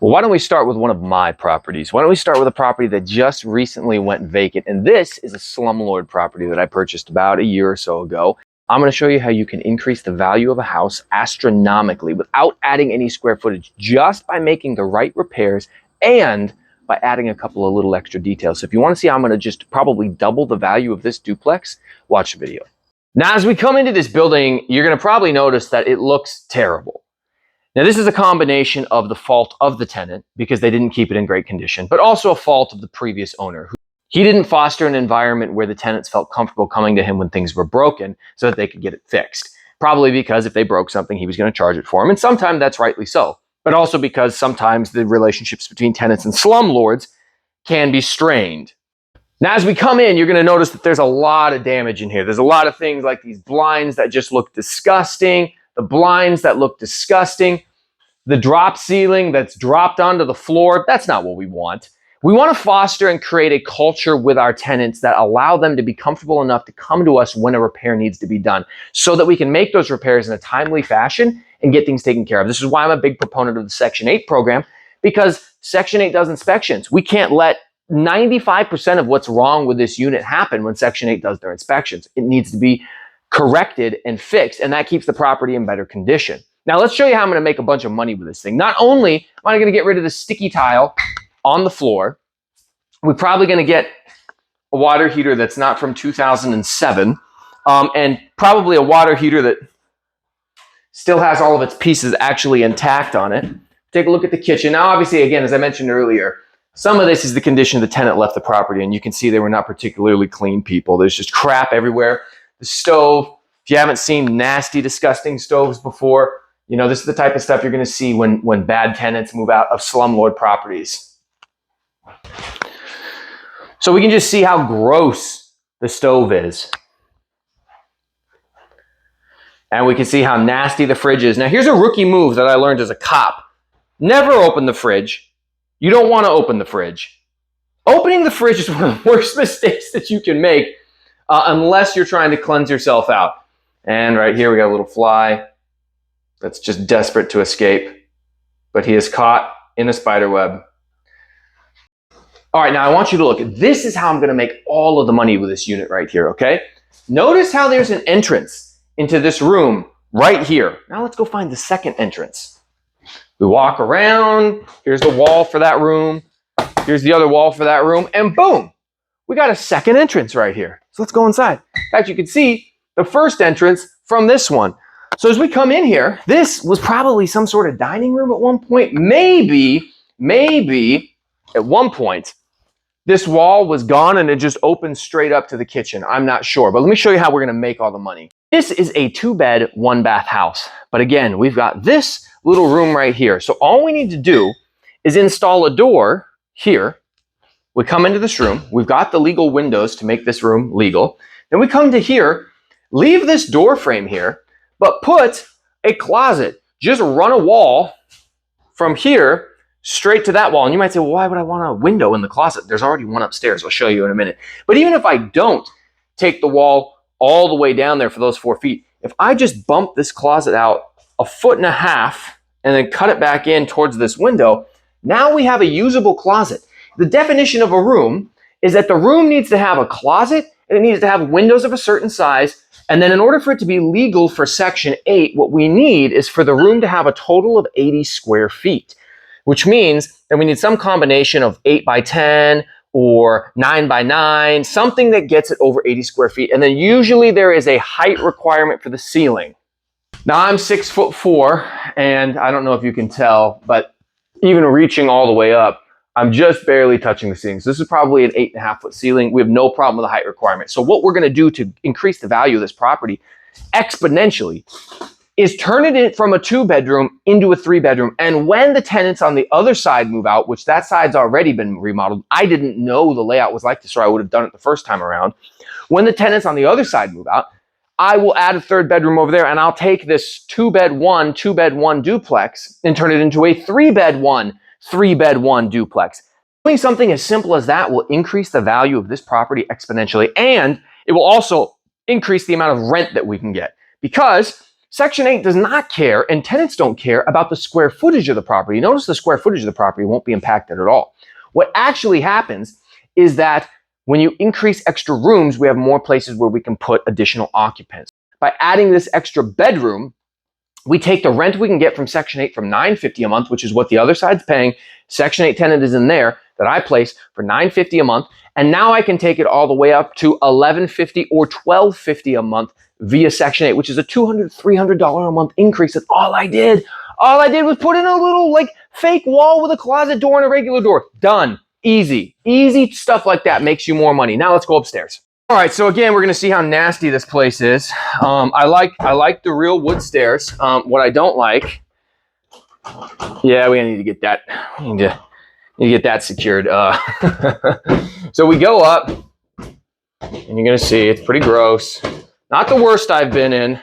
Well, why don't we start with one of my properties? Why don't we start with a property that just recently went vacant? And this is a Slumlord property that I purchased about a year or so ago. I'm going to show you how you can increase the value of a house astronomically without adding any square footage, just by making the right repairs and by adding a couple of little extra details. So if you want to see how I'm going to just probably double the value of this duplex, watch the video. Now, as we come into this building, you're going to probably notice that it looks terrible. Now, this is a combination of the fault of the tenant because they didn't keep it in great condition, but also a fault of the previous owner. He didn't foster an environment where the tenants felt comfortable coming to him when things were broken so that they could get it fixed. Probably because if they broke something, he was going to charge it for them. And sometimes that's rightly so, but also because sometimes the relationships between tenants and slumlords can be strained. Now, as we come in, you're going to notice that there's a lot of damage in here. There's a lot of things like these blinds that just look disgusting, the blinds that look disgusting, the drop ceiling that's dropped onto the floor. That's not what we want. We want to foster and create a culture with our tenants that allow them to be comfortable enough to come to us when a repair needs to be done so that we can make those repairs in a timely fashion and get things taken care of. This is why I'm a big proponent of the Section 8 program, because Section 8 does inspections. We can't let 95% of what's wrong with this unit happen when Section 8 does their inspections. It needs to be corrected and fixed, and that keeps the property in better condition. Now, let's show you how I'm going to make a bunch of money with this thing. Not only am I going to get rid of the sticky tile on the floor, we're probably going to get a water heater that's not from 2007, and probably a water heater that still has all of its pieces actually intact on it. Take a look at the kitchen. Now, obviously, again, as I mentioned earlier, some of this is the condition the tenant left the property, and you can see they were not particularly clean people. There's just crap everywhere. The stove, if you haven't seen nasty, disgusting stoves before, you know, this is the type of stuff you're going to see when bad tenants move out of slumlord properties. So we can just see how gross the stove is. And we can see how nasty the fridge is. Now, here's a rookie move that I learned as a cop. Never open the fridge. You don't want to open the fridge. Opening the fridge is one of the worst mistakes that you can make unless you're trying to cleanse yourself out. And right here, we got a little fly that's just desperate to escape, but he is caught in a spider web. All right, now I want you to look. This is how I'm going to make all of the money with this unit right here, okay? Notice how there's an entrance into this room right here. Now let's go find the second entrance. We walk around. Here's the wall for that room. Here's the other wall for that room, and boom, we got a second entrance right here. So let's go inside. In fact, you can see the first entrance from this one. So as we come in here, this was probably some sort of dining room at one point. Maybe at one point, this wall was gone and it just opened straight up to the kitchen. I'm not sure, but let me show you how we're gonna make all the money. This is a 2-bed, 1-bath house. But again, we've got this little room right here. So all we need to do is install a door here. We come into this room. We've got the legal windows to make this room legal. Then we come to here, leave this door frame here, but put a closet. Just run a wall from here straight to that wall. And you might say, well, why would I want a window in the closet? There's already one upstairs. I'll show you in a minute. But even if I don't take the wall all the way down there for those 4 feet, if I just bump this closet out 1.5 feet and then cut it back in towards this window, now we have a usable closet. The definition of a room is that the room needs to have a closet and it needs to have windows of a certain size. And then in order for it to be legal for Section 8, what we need is for the room to have a total of 80 square feet, which means that we need some combination of 8 by 10 or 9 by 9, something that gets it over 80 square feet. And then usually there is a height requirement for the ceiling. Now I'm 6'4", and I don't know if you can tell, but even reaching all the way up, I'm just barely touching the ceiling. So this is probably an 8.5-foot ceiling. We have no problem with the height requirement. So what we're going to do to increase the value of this property exponentially is turn it in from a 2-bedroom into a 3-bedroom. And when the tenants on the other side move out, which that side's already been remodeled, I didn't know the layout was like this, or I would have done it the first time around. When the tenants on the other side move out, I will add a 3rd bedroom over there, and I'll take this 2-bed 1 duplex and turn it into a 3-bed 1 duplex. Doing something as simple as that will increase the value of this property exponentially, and it will also increase the amount of rent that we can get. Because Section 8 does not care, and tenants don't care about the square footage of the property. Notice the square footage of the property won't be impacted at all. What actually happens is that when you increase extra rooms, we have more places where we can put additional occupants. By adding this extra bedroom, we take the rent we can get from Section 8 from $9.50 a month, which is what the other side's paying. Section 8 tenant is in there that I place for $9.50 a month. And now I can take it all the way up to $11.50 or $12.50 a month via Section 8, which is a $200, $300 a month increase. That's all I did. All I did was put in a little like fake wall with a closet door and a regular door. Done. Easy. Easy stuff like that makes you more money. Now let's go upstairs. All right, so again, we're gonna see how nasty this place is. I like the real wood stairs. What I don't like, yeah, we need to get that. We need to get that secured. So we go up, and you're gonna see it's pretty gross. Not the worst I've been in,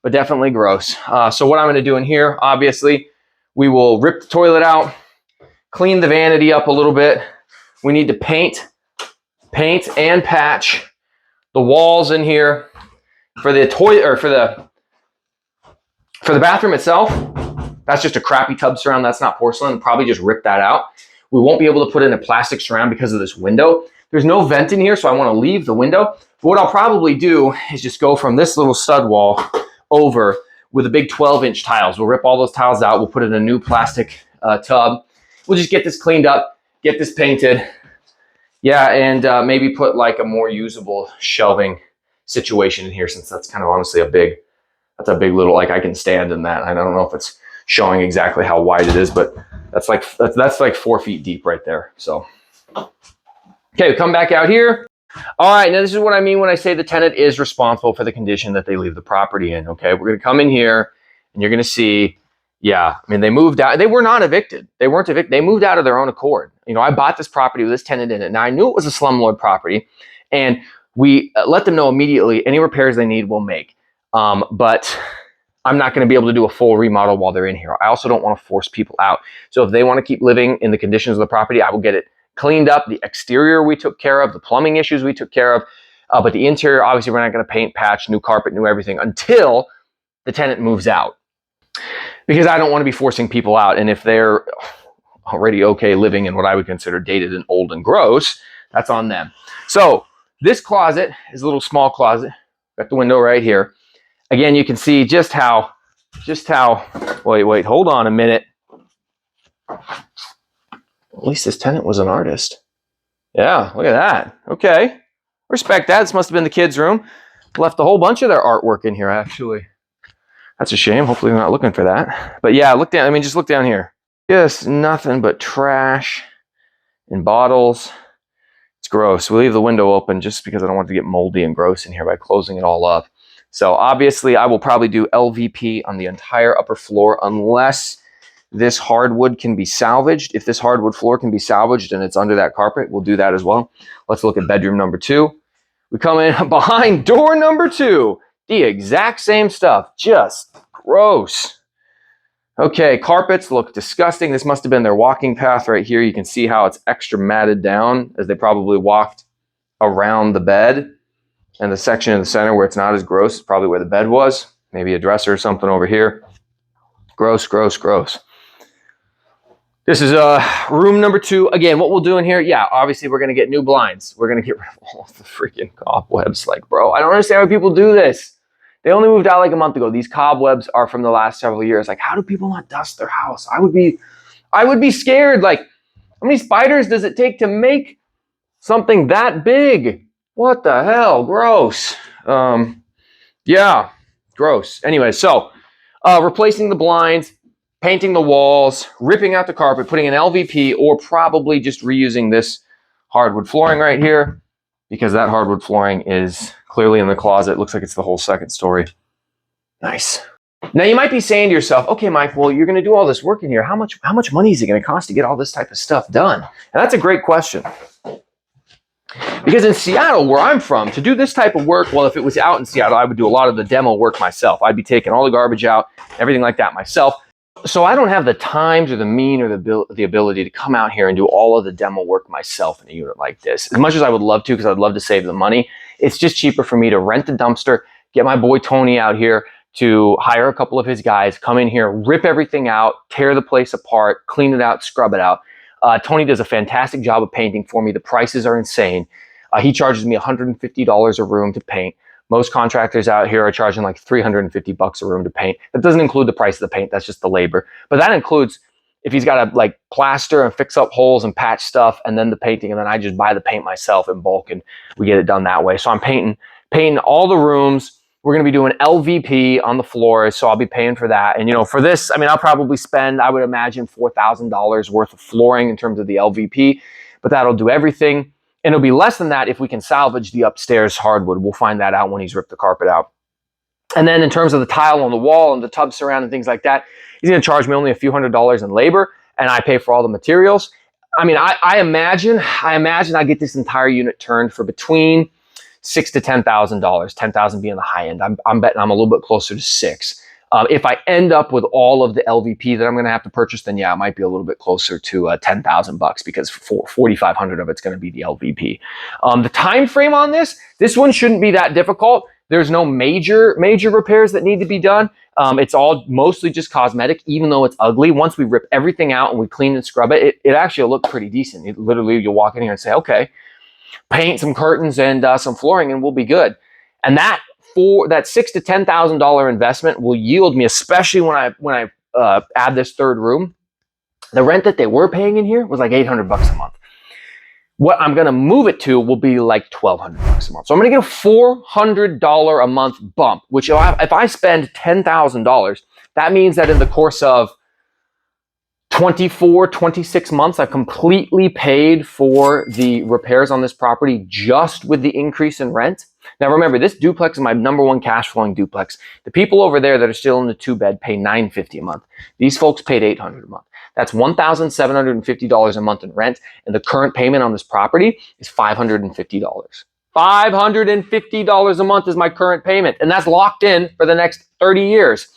but definitely gross. So what I'm gonna do in here, obviously, we will rip the toilet out, clean the vanity up a little bit. We need to paint and patch the walls in here. For the toilet, or for the bathroom itself, that's just a crappy tub surround. That's not porcelain. Probably just rip that out. We won't be able to put in a plastic surround because of this window. There's no vent in here, so I want to leave the window. But what I'll probably do is just go from this little stud wall over with a big 12-inch tiles. We'll rip all those tiles out. We'll put in a new plastic tub. We'll just get this cleaned up, get this painted. Yeah, and maybe put like a more usable shelving situation in here, since that's kind of honestly a big little, like I can stand in that. I don't know if it's showing exactly how wide it is, but that's like 4 feet deep right there. So, okay, we come back out here. All right, now this is what I mean when I say the tenant is responsible for the condition that they leave the property in. Okay, we're gonna come in here and you're gonna see, yeah, I mean, they moved out. They were not evicted. They weren't evicted. They moved out of their own accord. You know, I bought this property with this tenant in it. Now I knew it was a slumlord property, and we let them know immediately any repairs they need we'll make. But I'm not going to be able to do a full remodel while they're in here. I also don't want to force people out. So if they want to keep living in the conditions of the property, I will get it cleaned up. The exterior we took care of, the plumbing issues we took care of, but the interior, obviously we're not going to paint, patch, new carpet, new everything until the tenant moves out. Because I don't want to be forcing people out. And if they're already okay living in what I would consider dated and old and gross, that's on them. So this closet is a little small closet. Got the window right here. Again, you can see just how, wait, hold on a minute. At least this tenant was an artist. Yeah, look at that. Okay. Respect that. This must have been the kids' room. Left a whole bunch of their artwork in here, actually. That's a shame. Hopefully they're not looking for that. But yeah, look down. I mean, just look down here. Just nothing but trash and bottles. It's gross. We'll leave the window open just because I don't want it to get moldy and gross in here by closing it all up. So obviously I will probably do LVP on the entire upper floor unless this hardwood can be salvaged. If this hardwood floor can be salvaged and it's under that carpet, we'll do that as well. Let's look at bedroom number 2. We come in behind door number 2. The exact same stuff, just gross. Okay, carpets look disgusting. This must have been their walking path right here. You can see how it's extra matted down as they probably walked around the bed. And the section in the center where it's not as gross is probably where the bed was. Maybe a dresser or something over here. Gross, gross, gross. This is room number 2. Again, what we'll do in here, yeah, obviously we're going to get new blinds. We're going to get rid of all the freaking cobwebs. Like, bro, I don't understand why people do this. They only moved out like a month ago. These cobwebs are from the last several years. Like, how do people not dust their house? I would be scared. Like, how many spiders does it take to make something that big? What the hell? Gross. Yeah, gross. Anyway, so replacing the blinds, painting the walls, ripping out the carpet, putting an LVP, or probably just reusing this hardwood flooring right here, because that hardwood flooring is clearly in the closet. It looks like it's the whole second story. Nice. Now you might be saying to yourself, okay, Mike, well, you're going to do all this work in here. How much money is it going to cost to get all this type of stuff done? And that's a great question. Because in Seattle, where I'm from, to do this type of work, well, if it was out in Seattle, I would do a lot of the demo work myself. I'd be taking all the garbage out, everything like that myself. So I don't have the times or the mean or the ability to come out here and do all of the demo work myself in a unit like this. As much as I would love to, because I'd love to save the money, it's just cheaper for me to rent the dumpster, get my boy Tony out here, to hire a couple of his guys, come in here, rip everything out, tear the place apart, clean it out, scrub it out. Tony does a fantastic job of painting for me. The prices are insane. He charges me $150 a room to paint. Most contractors out here are charging like $350 a room to paint. That doesn't include the price of the paint. That's just the labor. But that includes if he's got to like plaster and fix up holes and patch stuff, and then the painting, and then I just buy the paint myself in bulk, and we get it done that way. So I'm painting all the rooms. We're going to be doing LVP on the floors, so I'll be paying for that. And, you know, for this, I mean, I'll probably spend, I would imagine, $4,000 worth of flooring in terms of the LVP, but that'll do everything. And it'll be less than that if we can salvage the upstairs hardwood. We'll find that out when he's ripped the carpet out. And then in terms of the tile on the wall and the tub surround and things like that, he's going to charge me only a few $100s in labor, and I pay for all the materials. I mean, I imagine I get this entire unit turned for between $6,000 to $10,000. $10,000 being the high end. I'm betting I'm a little bit closer to $6,000. If I end up with all of the LVP that I'm going to have to purchase, then yeah, it might be a little bit closer to $10,000 because $4,500 of it's going to be the LVP. The time frame on this one shouldn't be that difficult. There's no major repairs that need to be done. It's all mostly just cosmetic, even though it's ugly. Once we rip everything out and we clean and scrub it, it actually will look pretty decent. It, literally, you'll walk in here and say, okay, paint some curtains and some flooring, and we'll be good. And that $6,000 to $10,000 investment will yield me, especially when I add this third room. The rent that they were paying in here was like $800 a month. What I'm going to move it to will be like $1,200 a month. So I'm going to get a $400 a month bump, which if I spend $10,000, that means that in the course of 24, 26 months, I've completely paid for the repairs on this property just with the increase in rent. Now remember, this duplex is my number one cash flowing duplex. The people over there that are still in the 2-bed pay $950 a month. These folks paid $800 a month. That's $1,750 a month in rent, and the current payment on this property is $550. $550 a month is my current payment, and that's locked in for the next 30 years.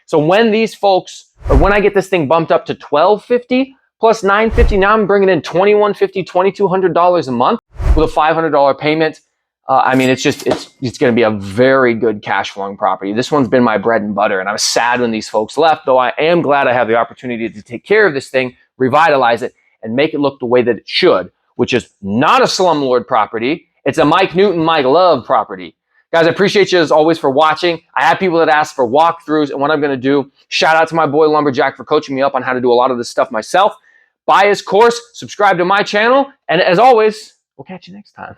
So when these folks, or when I get this thing bumped up to $1,250 plus $950, now I'm bringing in $2,150, $2,200 a month with a $500 payment. I mean, it's going to be a very good cash flowing property. This one's been my bread and butter, and I was sad when these folks left, though I am glad I have the opportunity to take care of this thing, revitalize it, and make it look the way that it should, which is not a slumlord property. It's a Mike Newton, Mike Love property. Guys, I appreciate you as always for watching. I have people that ask for walkthroughs, and what I'm going to do, shout out to my boy Lumberjack for coaching me up on how to do a lot of this stuff myself. Buy his course, subscribe to my channel, and as always, we'll catch you next time.